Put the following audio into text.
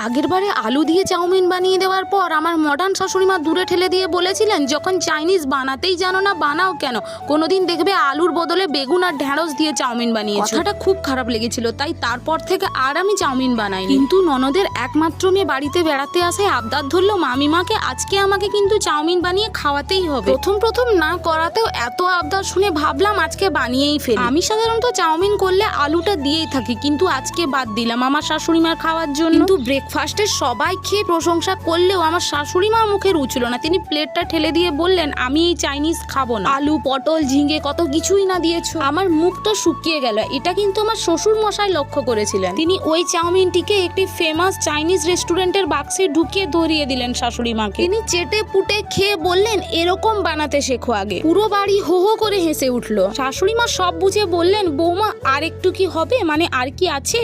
আগেরবারে আলু দিয়ে চাউমিন বানিয়ে দেওয়ার পর আমার মডার্ন শাশুড়িমা দূরে ঠেলে দিয়ে বলেছিলেন, যখন চাইনিজ বানাতেই জানো না বানাও কেন, কোনোদিন দেখবে আলুর বদলে বেগুন আর ঢ্যাঁড়স দিয়ে চাউমিন বানিয়েছো। কথাটা খুব খারাপ লেগেছিল, তাই তারপর থেকে আর আমি চাউমিন বানাই। কিন্তু ননদের একমাত্র মেয়ে বাড়িতে বেড়াতে আসে আবদার ধরলো মামিমাকে আজকে আমাকে কিন্তু চাউমিন বানিয়ে খাওয়াতেই হবে। প্রথম না করাতেও এত আবদার শুনে ভাবলাম আজকে বানিয়েই ফেলি। আমি সাধারণত চাউমিন করলে আলুটা দিয়েই থাকি, কিন্তু আজকে বাদ দিলাম আমার শাশুড়িমার খাওয়ার জন্য। কিন্তু ব্রেকফাস্টে সবাই খেয়ে প্রশংসা করলেও আমার শাশুড়িমার মুখে রুচল না। তিনি প্লেটটা ঠেলে দিয়ে বললেন, আমি এই চাইনিজ খাবো না, আলু পটল ঝিঙে কত কিছুই না দিয়েছো। আমার মুখটা শুকিয়ে গেল। এটা কিন্তু আমার শ্বশুর মশাই লক্ষ্য করেছিলেন। তিনি ওই চাউমিনটিকে একটি ফেমাস চাইনিজ রেস্টুরেন্টের বাক্সে ঢুকিয়ে ধরিয়ে দিলেন শাশুড়িমাকে। তিনি চেটে পুটে খেয়ে বললেন, এরকম বানাতে শেখো আগে। পুরো বাড়ি হো হো করে হেসে উঠলো। শাশুড়িমা সব বুঝে বললেন, বৌমা আর একটু কি হবে, মানে আর কি আছে?